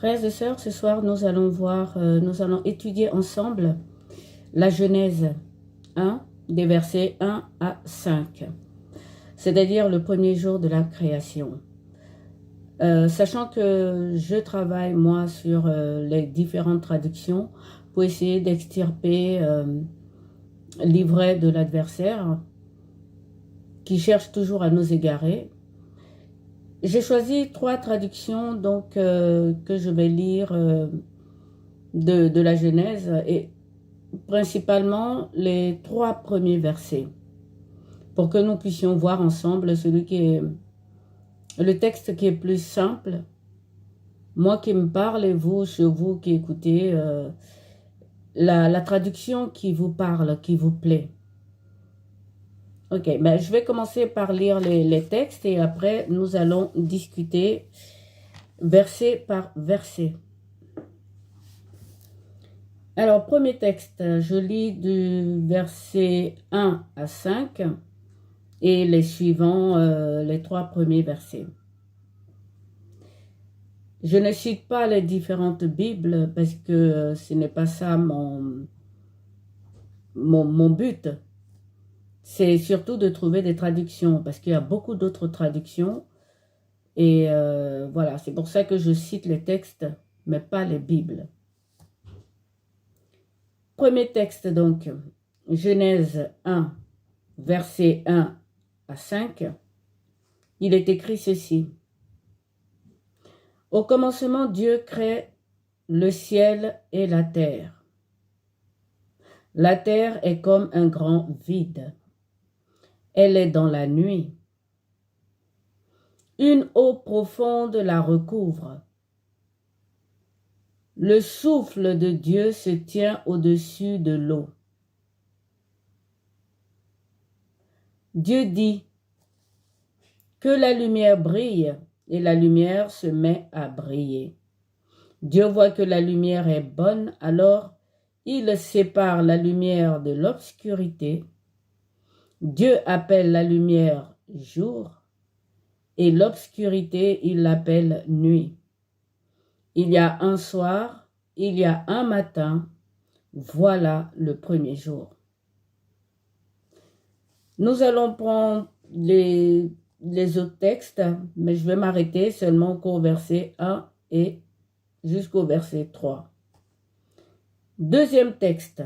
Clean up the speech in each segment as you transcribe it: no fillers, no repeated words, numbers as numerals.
Frères et sœurs, ce soir, nous allons étudier ensemble la Genèse 1, des versets 1 à 5, c'est-à-dire le premier jour de la création. Sachant que je travaille, moi, sur les différentes traductions pour essayer d'extirper l'ivraie de l'adversaire qui cherche toujours à nous égarer. J'ai choisi 3 traductions donc, que je vais lire de la Genèse et principalement les 3 premiers versets pour que nous puissions voir ensemble celui qui est le texte qui est plus simple, moi qui me parle et vous qui écoutez la traduction qui vous parle, qui vous plaît. Ok, ben je vais commencer par lire les textes et après nous allons discuter verset par verset. Alors, premier texte, je lis du verset 1 à 5 et les suivants, les 3 premiers versets. Je ne cite pas les différentes Bibles parce que ce n'est pas ça mon but. C'est surtout de trouver des traductions parce qu'il y a beaucoup d'autres traductions. Et voilà, c'est pour ça que je cite les textes, mais pas les Bibles. Premier texte donc, Genèse 1, verset 1 à 5. Il est écrit ceci. Au commencement, Dieu crée le ciel et la terre. La terre est comme un grand vide. Elle est dans la nuit. Une eau profonde la recouvre. Le souffle de Dieu se tient au-dessus de l'eau. Dieu dit que la lumière brille et la lumière se met à briller. Dieu voit que la lumière est bonne, alors il sépare la lumière de l'obscurité. Dieu appelle la lumière jour et l'obscurité il l'appelle nuit. Il y a un soir, il y a un matin, voilà le premier jour. Nous allons prendre les autres textes, mais je vais m'arrêter seulement qu'au verset 1 et jusqu'au verset 3. Deuxième texte,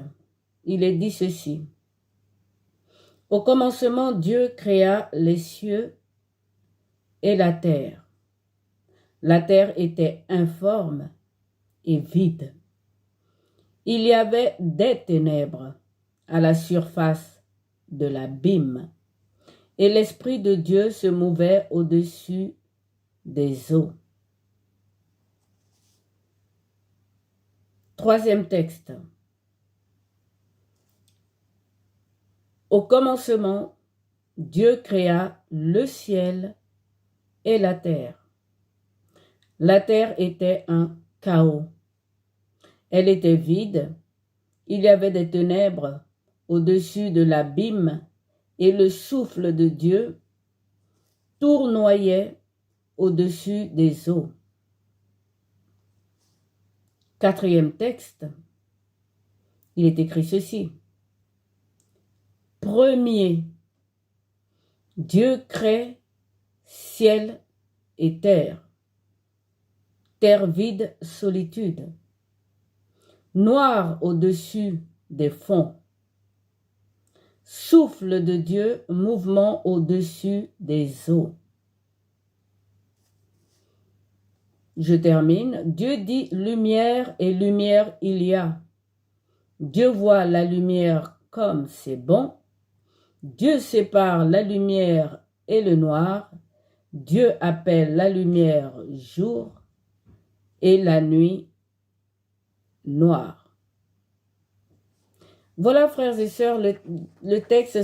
il est dit ceci. Au commencement, Dieu créa les cieux et la terre. La terre était informe et vide. Il y avait des ténèbres à la surface de l'abîme, et l'Esprit de Dieu se mouvait au-dessus des eaux. Troisième texte. Au commencement, Dieu créa le ciel et la terre. La terre était un chaos. Elle était vide. Il y avait des ténèbres au-dessus de l'abîme et le souffle de Dieu tournoyait au-dessus des eaux. Quatrième texte, il est écrit ceci. Premier, Dieu crée ciel et terre. Terre vide, solitude. Noir au-dessus des fonds. Souffle de Dieu, mouvement au-dessus des eaux. Je termine. Dieu dit lumière et lumière il y a. Dieu voit la lumière comme c'est bon. Dieu sépare la lumière et le noir. Dieu appelle la lumière jour et la nuit noire. Voilà, frères et sœurs, les textes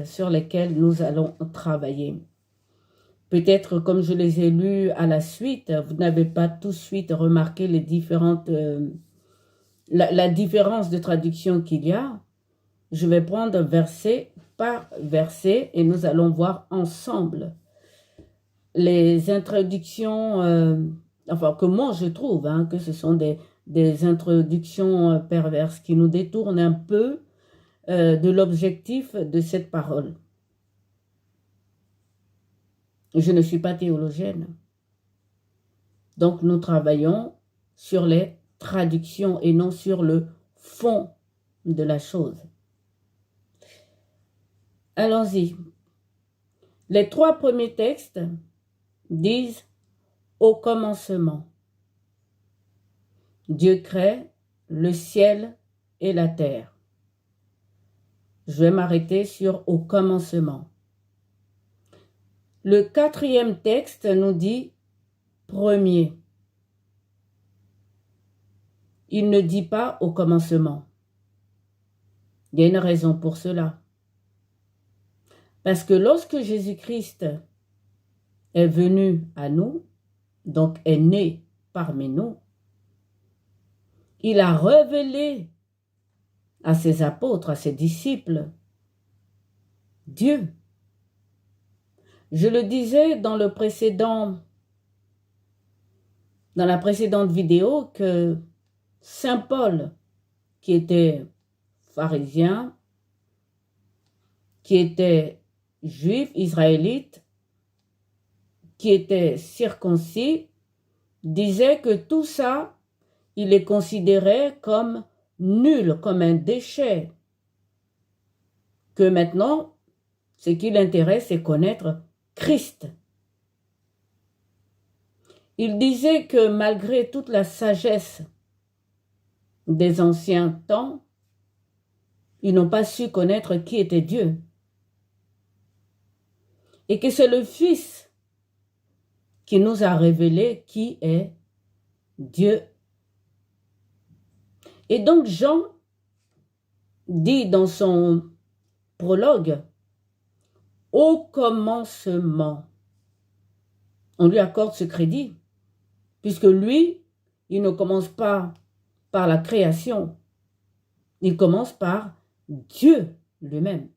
sur lesquels nous allons travailler. Peut-être, comme je les ai lus à la suite, vous n'avez pas tout de suite remarqué les différentes, la différence de traduction qu'il y a. Je vais prendre verset par verset et nous allons voir ensemble les introductions enfin que moi je trouve, hein, que ce sont des introductions perverses qui nous détournent un peu de l'objectif de cette parole. Je ne suis pas théologienne. Donc nous travaillons sur les traductions et non sur le fond de la chose. Allons-y. Les 3 premiers textes disent « Au commencement, Dieu crée le ciel et la terre ». Je vais m'arrêter sur « Au commencement ». Le 4e texte nous dit « Premier ». Il ne dit pas « Au commencement ». Il y a une raison pour cela. Parce que lorsque Jésus-Christ est venu à nous, donc est né parmi nous, il a révélé à ses apôtres, à ses disciples, Dieu. Je le disais dans la précédente vidéo que Saint Paul, qui était pharisien, qui était juif, israélite, qui était circoncis, disait que tout ça, il est considéré comme nul, comme un déchet. Que maintenant, ce qui l'intéresse, c'est connaître Christ. Il disait que malgré toute la sagesse des anciens temps, ils n'ont pas su connaître qui était Dieu. Et que c'est le Fils qui nous a révélé qui est Dieu. Et donc Jean dit dans son prologue, « Au commencement », on lui accorde ce crédit, puisque lui, il ne commence pas par la création, il commence par Dieu lui-même.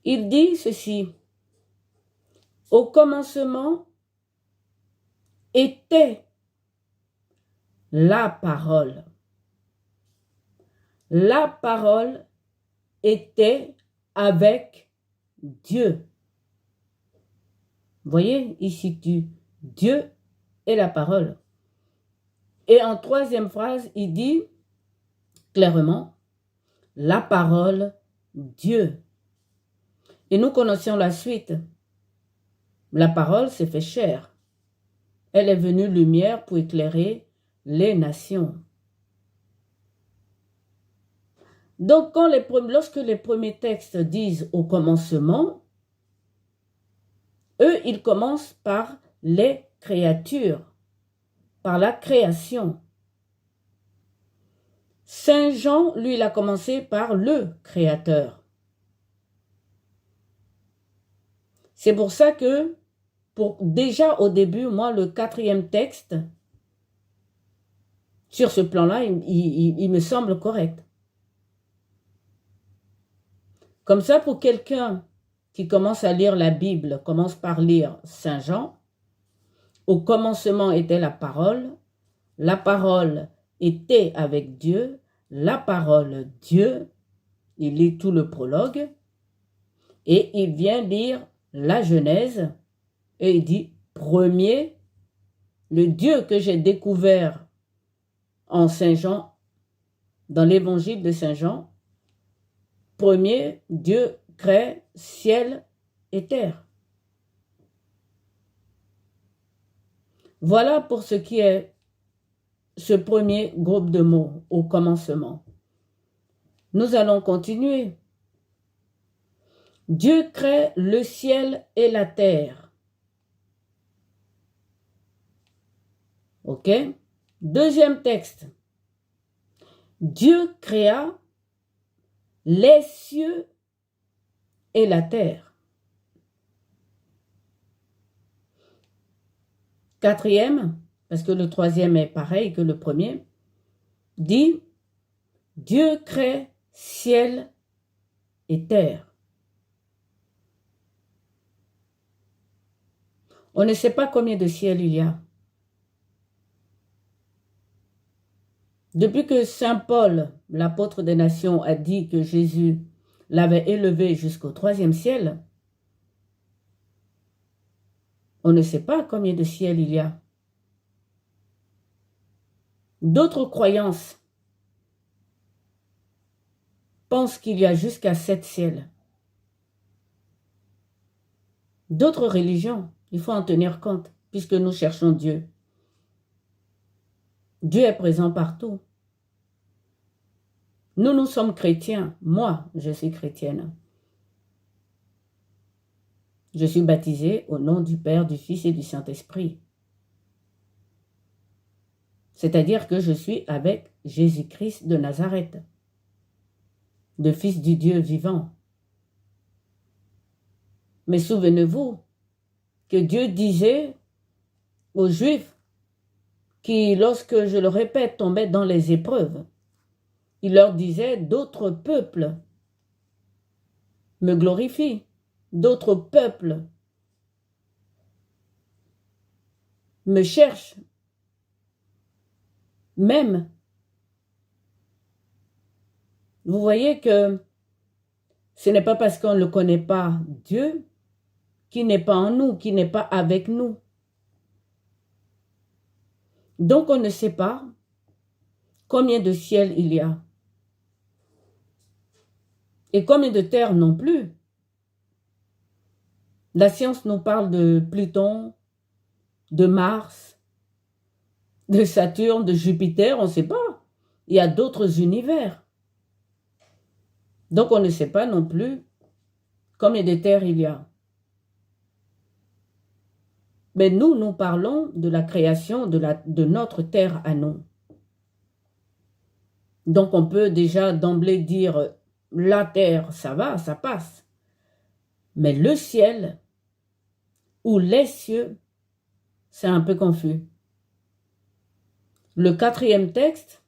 Il dit ceci, « Au commencement était la parole. La parole était avec Dieu. » Vous voyez, il situe Dieu et la parole. Et en 3e phrase, il dit clairement, la parole, Dieu. Et nous connaissons la suite. La parole s'est fait chair. Elle est venue lumière pour éclairer les nations. Donc, lorsque les premiers textes disent au commencement, eux, ils commencent par les créatures, par la création. Saint Jean, lui, il a commencé par le Créateur. C'est pour ça que, déjà au début, moi, le 4e texte, sur ce plan-là, il me semble correct. Comme ça, pour quelqu'un qui commence à lire la Bible, commence par lire Saint Jean, au commencement était la parole était avec Dieu, la parole Dieu, il lit tout le prologue, et il vient lire la Genèse, et il dit, premier, le Dieu que j'ai découvert en Saint Jean, dans l'évangile de Saint Jean, premier, Dieu crée ciel et terre. Voilà pour ce qui est ce premier groupe de mots au commencement. Nous allons continuer. Dieu crée le ciel et la terre. Ok? 2e texte. Dieu créa les cieux et la terre. 4e, parce que le 3e est pareil que le premier, dit Dieu crée ciel et terre. On ne sait pas combien de ciels il y a. Depuis que Saint Paul, l'apôtre des nations, a dit que Jésus l'avait élevé jusqu'au 3e ciel, on ne sait pas combien de ciels il y a. D'autres croyances pensent qu'il y a jusqu'à 7 ciels. D'autres religions, il faut en tenir compte, puisque nous cherchons Dieu. Dieu est présent partout. Nous sommes chrétiens. Moi, je suis chrétienne. Je suis baptisée au nom du Père, du Fils et du Saint-Esprit. C'est-à-dire que je suis avec Jésus-Christ de Nazareth, le Fils du Dieu vivant. Mais souvenez-vous que Dieu disait aux Juifs qui, lorsque, je le répète, tombaient dans les épreuves, il leur disait: d'autres peuples me glorifient, d'autres peuples me cherchent, même. Vous voyez que ce n'est pas parce qu'on ne connaît pas Dieu qui n'est pas en nous, qui n'est pas avec nous. Donc on ne sait pas combien de ciels il y a. Et combien de terres non plus. La science nous parle de Pluton, de Mars, de Saturne, de Jupiter, on ne sait pas. Il y a d'autres univers. Donc on ne sait pas non plus combien de terres il y a. Mais nous parlons de la création de notre terre à nous. Donc on peut déjà d'emblée dire: la terre, ça va, ça passe. Mais le ciel ou les cieux, c'est un peu confus. Le 4e texte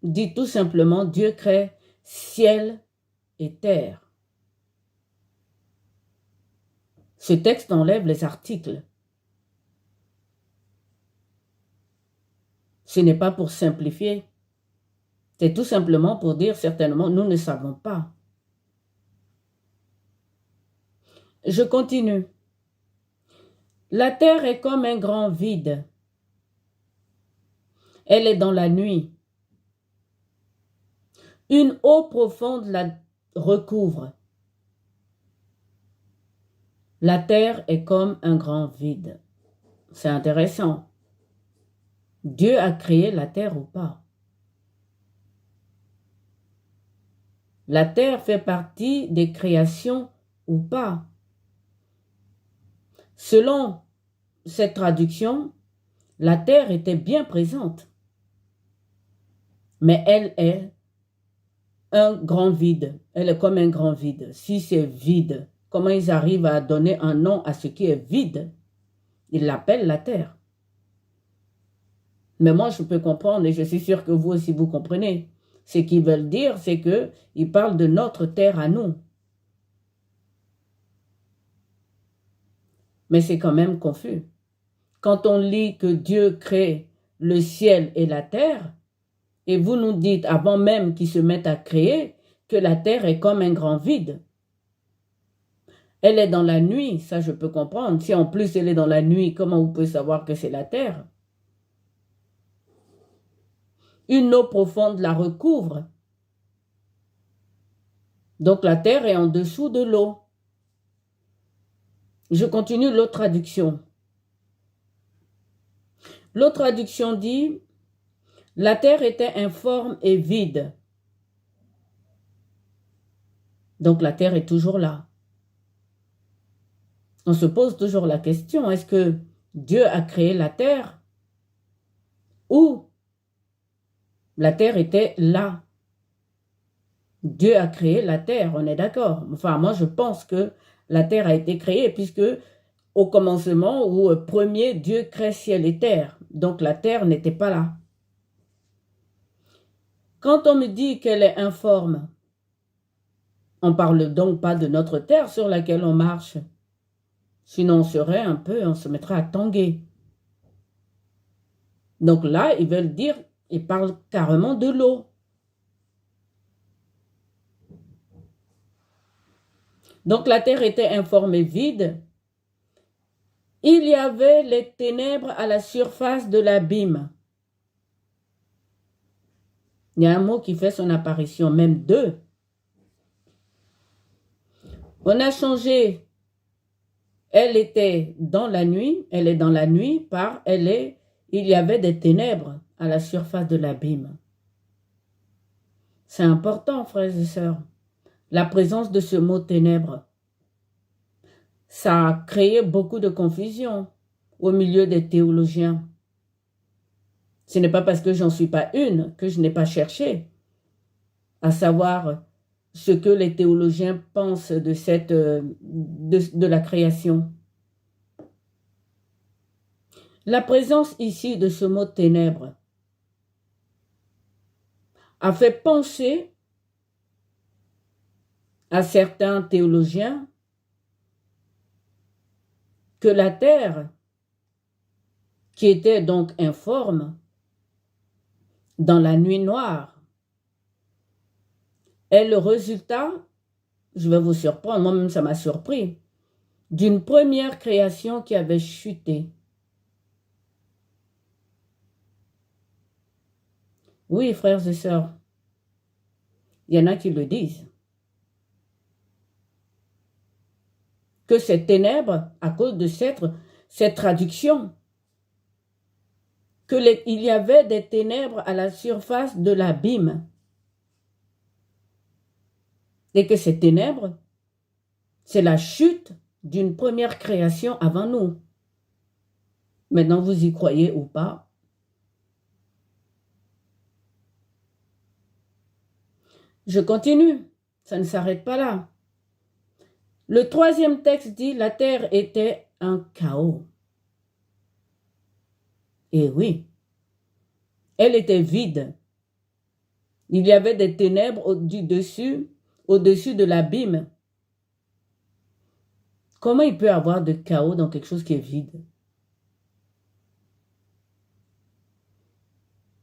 dit tout simplement: Dieu crée ciel et terre. Ce texte enlève les articles. Ce n'est pas pour simplifier. C'est tout simplement pour dire certainement, nous ne savons pas. Je continue. La terre est comme un grand vide. Elle est dans la nuit. Une eau profonde la recouvre. La terre est comme un grand vide. C'est intéressant. Dieu a créé la terre ou pas? La terre fait partie des créations ou pas? Selon cette traduction, la terre était bien présente. Mais elle est un grand vide. Elle est comme un grand vide. Si c'est vide, comment ils arrivent à donner un nom à ce qui est vide? Ils l'appellent la terre. Mais moi, je peux comprendre, et je suis sûr que vous aussi, vous comprenez. Ce qu'ils veulent dire, c'est qu'ils parlent de notre terre à nous. Mais c'est quand même confus. Quand on lit que Dieu crée le ciel et la terre, et vous nous dites, avant même qu'ils se mettent à créer, que la terre est comme un grand vide. Elle est dans la nuit, ça je peux comprendre. Si en plus elle est dans la nuit, comment vous pouvez savoir que c'est la terre? Une eau profonde la recouvre. Donc la terre est en dessous de l'eau. Je continue l'autre traduction. L'autre traduction dit: la terre était informe et vide. Donc la terre est toujours là. On se pose toujours la question, est-ce que Dieu a créé la terre ou la terre était là? Dieu a créé la terre, on est d'accord. Enfin, moi je pense que la terre a été créée puisque au commencement ou au premier, Dieu crée ciel et terre. Donc la terre n'était pas là. Quand on me dit qu'elle est informe, on ne parle donc pas de notre terre sur laquelle on marche. Sinon, on se mettrait à tanguer. Donc là, ils veulent dire, ils parlent carrément de l'eau. Donc la terre était informe et vide. Il y avait les ténèbres à la surface de l'abîme. Il y a un mot qui fait son apparition, même deux. On a changé, elle était dans la nuit, elle est dans la nuit, par il y avait des ténèbres à la surface de l'abîme. C'est important, frères et sœurs. La présence de ce mot ténèbres, ça a créé beaucoup de confusion au milieu des théologiens. Ce n'est pas parce que j'en suis pas une que je n'ai pas cherché à savoir ce que les théologiens pensent de la création. La présence ici de ce mot ténèbres a fait penser à certains théologiens que la terre, qui était donc informe, dans la nuit noire, est le résultat, je vais vous surprendre, moi-même ça m'a surpris, d'une première création qui avait chuté. Oui, frères et sœurs, il y en a qui le disent. Que ces ténèbres, à cause de cette traduction, il y avait des ténèbres à la surface de l'abîme. Et que ces ténèbres, c'est la chute d'une première création avant nous. Maintenant, vous y croyez ou pas? Je continue, ça ne s'arrête pas là. Le troisième texte dit, la terre était un chaos. Et oui, elle était vide. Il y avait des ténèbres au-dessus de l'abîme. Comment il peut y avoir de chaos dans quelque chose qui est vide?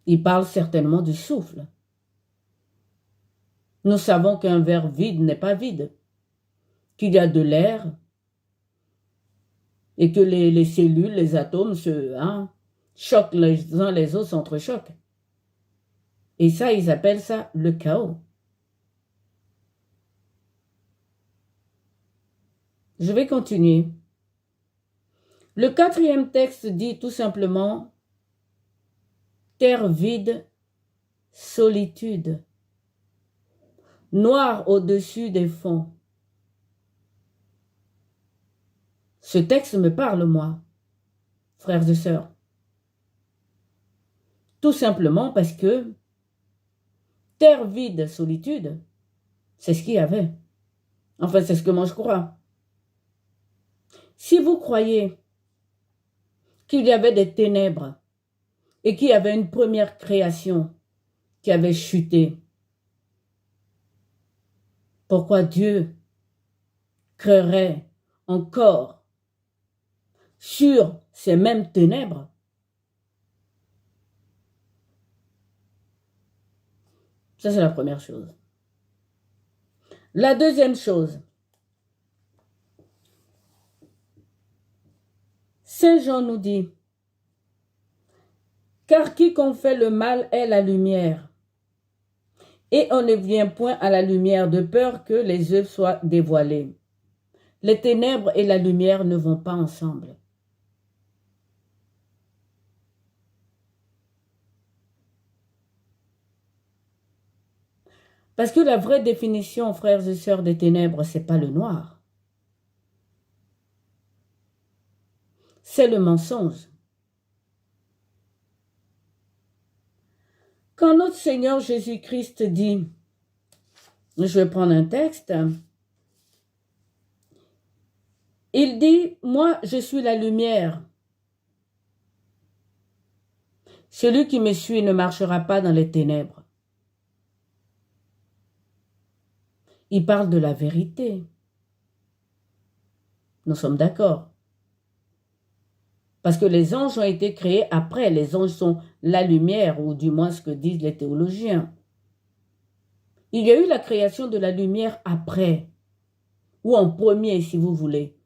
Il parle certainement du souffle. Nous savons qu'un verre vide n'est pas vide, qu'il y a de l'air et que les cellules, les atomes choquent les uns les autres, s'entrechoquent. Et ça, ils appellent ça le chaos. Je vais continuer. Le quatrième texte dit tout simplement « Terre vide, solitude, noir au-dessus des fonds ». Ce texte me parle, moi, frères et sœurs. Tout simplement parce que terre vide, solitude, c'est ce qu'il y avait. Enfin, c'est ce que moi je crois. Si vous croyez qu'il y avait des ténèbres et qu'il y avait une première création qui avait chuté, pourquoi Dieu créerait encore sur ces mêmes ténèbres? Ça, c'est la première chose. La deuxième chose, Saint Jean nous dit, « Car quiconque fait le mal est la lumière, et on ne vient point à la lumière de peur que les œuvres soient dévoilées. Les ténèbres et la lumière ne vont pas ensemble. » Parce que la vraie définition, frères et sœurs, des ténèbres, ce n'est pas le noir. C'est le mensonge. Quand notre Seigneur Jésus-Christ dit, je vais prendre un texte, il dit, « Moi, je suis la lumière. Celui qui me suit ne marchera pas dans les ténèbres. » Il parle de la vérité. Nous sommes d'accord. Parce que les anges ont été créés après. Les anges sont la lumière, ou du moins ce que disent les théologiens. Il y a eu la création de la lumière après, ou en premier si vous voulez.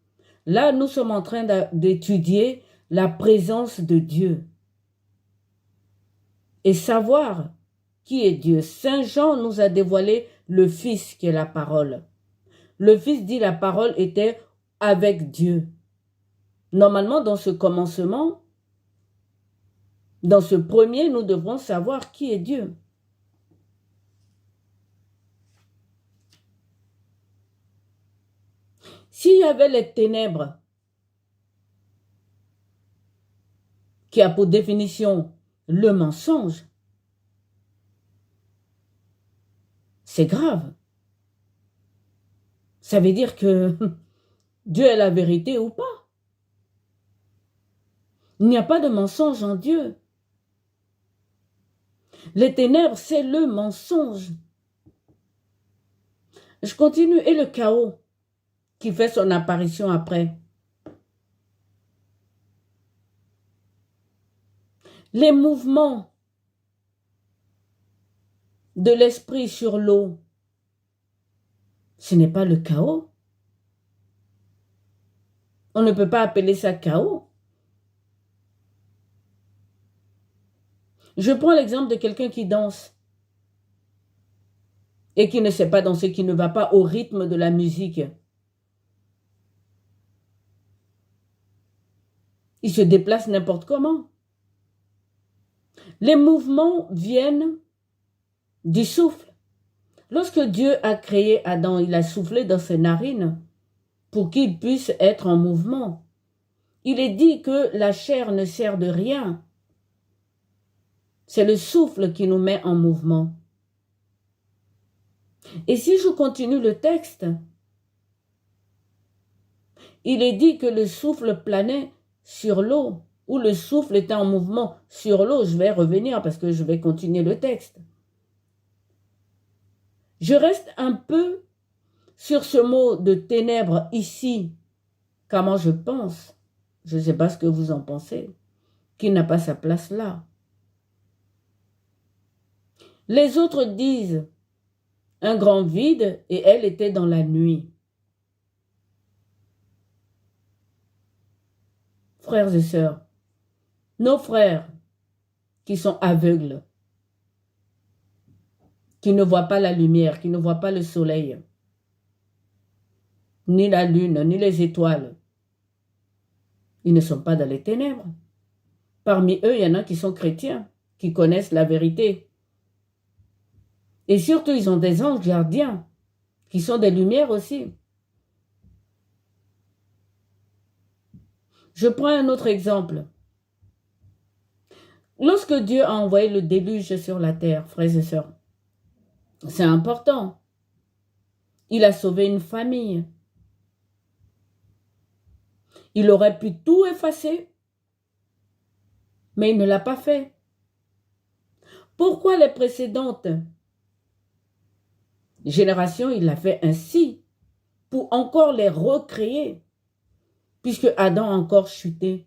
Là, nous sommes en train d'étudier la présence de Dieu et savoir qui est Dieu. Saint Jean nous a dévoilé le Fils qui est la parole. Le Fils dit la parole était avec Dieu. Normalement, dans ce commencement, dans ce premier, nous devrons savoir qui est Dieu. S'il y avait les ténèbres, qui a pour définition le mensonge, c'est grave. Ça veut dire que Dieu est la vérité ou pas. Il n'y a pas de mensonge en Dieu. Les ténèbres, c'est le mensonge. Je continue. Et le chaos qui fait son apparition après. Les mouvements de l'esprit sur l'eau, ce n'est pas le chaos. On ne peut pas appeler ça chaos. Je prends l'exemple de quelqu'un qui danse et qui ne sait pas danser, qui ne va pas au rythme de la musique. Il se déplace n'importe comment. Les mouvements viennent du souffle. Lorsque Dieu a créé Adam, il a soufflé dans ses narines pour qu'il puisse être en mouvement. Il est dit que la chair ne sert de rien. C'est le souffle qui nous met en mouvement. Et si je continue le texte, il est dit que le souffle planait sur l'eau, ou le souffle était en mouvement sur l'eau. Je vais revenir parce que je vais continuer le texte. Je reste un peu sur ce mot de ténèbres ici, comment je pense. Je ne sais pas ce que vous en pensez, qu'il n'a pas sa place là. Les autres disent un grand vide et elle était dans la nuit. Frères et sœurs, nos frères qui sont aveugles, qui ne voient pas la lumière, qui ne voient pas le soleil, ni la lune, ni les étoiles, ils ne sont pas dans les ténèbres. Parmi eux, il y en a qui sont chrétiens, qui connaissent la vérité. Et surtout, ils ont des anges gardiens, qui sont des lumières aussi. Je prends un autre exemple. Lorsque Dieu a envoyé le déluge sur la terre, frères et sœurs, c'est important. Il a sauvé une famille. Il aurait pu tout effacer, mais il ne l'a pas fait. Pourquoi les précédentes générations, il l'a fait ainsi, pour encore les recréer, puisque Adam a encore chuté.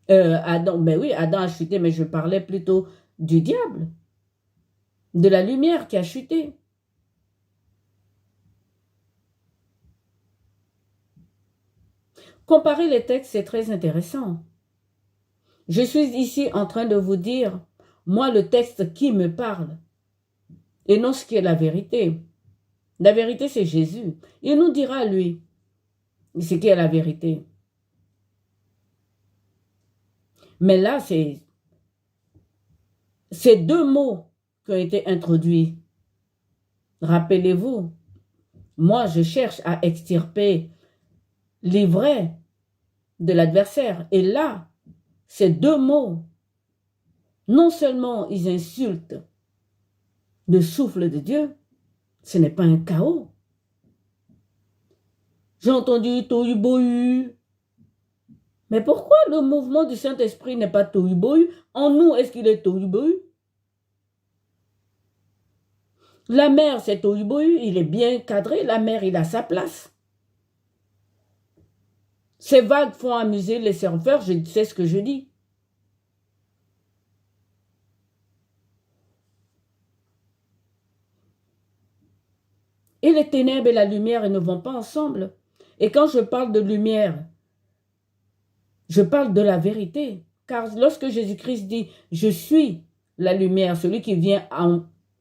Adam a chuté, mais je parlais plutôt du diable, de la lumière qui a chuté. Comparer les textes, c'est très intéressant. Je suis ici en train de vous dire, moi, le texte qui me parle, et non ce qui est la vérité. La vérité, c'est Jésus. Il nous dira, lui, ce qui est la vérité. Mais là, c'est deux mots qui ont été introduits. Rappelez-vous, moi, je cherche à extirper l'ivraie de l'adversaire. Et là, ces deux mots, non seulement ils insultent le souffle de Dieu, ce n'est pas un chaos. J'ai entendu tohu-bohu. Mais pourquoi le mouvement du Saint-Esprit n'est pas tohu-bohu? En nous, est-ce qu'il est tohu-bohu? La mer, c'est tohu-bohu, il est bien cadré. La mer, il a sa place. Ces vagues font amuser les surfeurs, je sais ce que je dis. Et les ténèbres et la lumière, ils ne vont pas ensemble. Et quand je parle de lumière, je parle de la vérité. Car lorsque Jésus-Christ dit « Je suis la lumière, celui qui vient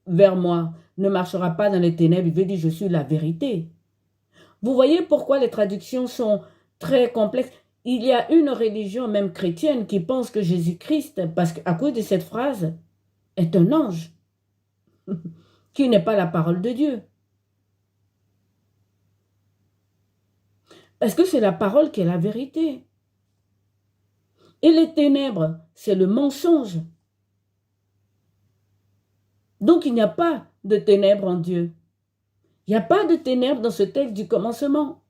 vers moi ne marchera pas dans les ténèbres », il veut dire « Je suis la vérité ». Vous voyez pourquoi les traductions sont très complexes. Il y a une religion, même chrétienne, qui pense que Jésus-Christ, parce qu'à cause de cette phrase, est un ange, qui n'est pas la parole de Dieu. Parce que c'est la parole qui est la vérité. Et les ténèbres, c'est le mensonge. Donc il n'y a pas de ténèbres en Dieu. Il n'y a pas de ténèbres dans ce texte du commencement.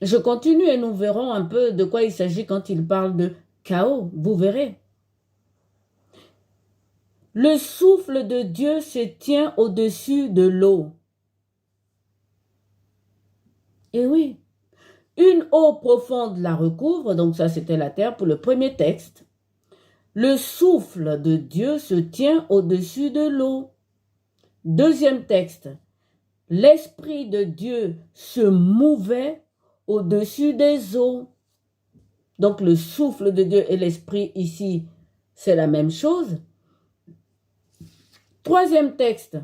Je continue et nous verrons un peu de quoi il s'agit quand il parle de chaos. Vous verrez. Le souffle de Dieu se tient au-dessus de l'eau. Et oui, une eau profonde la recouvre, donc ça c'était la terre pour le premier texte. Le souffle de Dieu se tient au-dessus de l'eau. Deuxième texte, l'Esprit de Dieu se mouvait au-dessus des eaux. Donc le souffle de Dieu et l'Esprit ici, c'est la même chose. Troisième texte,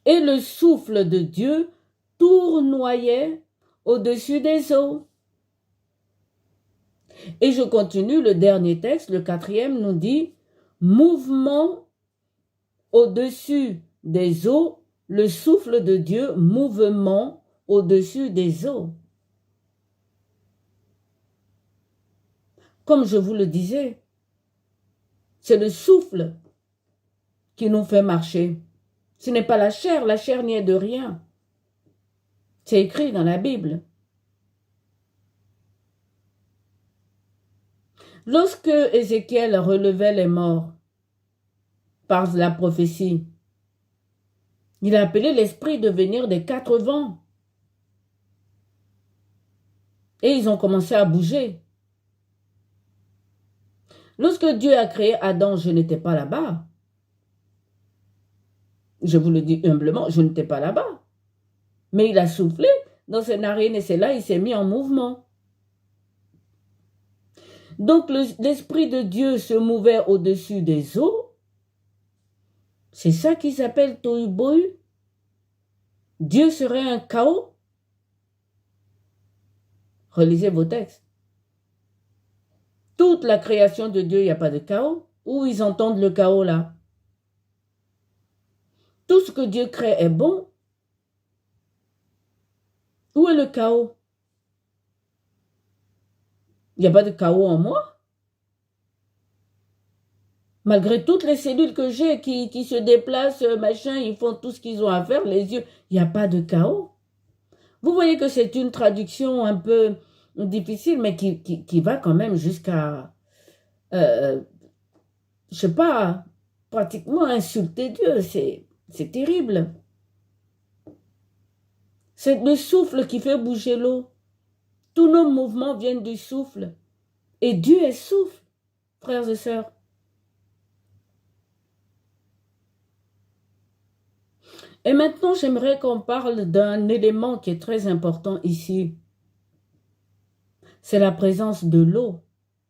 et le souffle de Dieu tournoyait au-dessus des eaux. Et je continue, le dernier texte, le quatrième, nous dit « Mouvement au-dessus des eaux, le souffle de Dieu, mouvement au-dessus des eaux. » Comme je vous le disais, c'est le souffle qui nous fait marcher. Ce n'est pas la chair n'y est de rien. C'est écrit dans la Bible. Lorsque Ézéchiel relevait les morts par la prophétie, il a appelé l'esprit de venir des quatre vents. Et ils ont commencé à bouger. Lorsque Dieu a créé Adam, je n'étais pas là-bas. Je vous le dis humblement, je n'étais pas là-bas. Mais il a soufflé dans ses narines et c'est là il s'est mis en mouvement. Donc l'Esprit de Dieu se mouvait au-dessus des eaux. C'est ça qui s'appelle tohu bohu. Dieu serait un chaos. Relisez vos textes. Toute la création de Dieu, il n'y a pas de chaos. Où ils entendent le chaos là? Tout ce que Dieu crée est bon. Où est le chaos? Il n'y a pas de chaos en moi. Malgré toutes les cellules que j'ai qui se déplacent, machin, ils font tout ce qu'ils ont à faire, les yeux, il n'y a pas de chaos. Vous voyez que c'est une traduction un peu difficile, mais qui va quand même jusqu'à, je sais pas, pratiquement insulter Dieu. C'est terrible. C'est le souffle qui fait bouger l'eau. Tous nos mouvements viennent du souffle. Et Dieu est souffle, frères et sœurs. Et maintenant, j'aimerais qu'on parle d'un élément qui est très important ici. C'est la présence de l'eau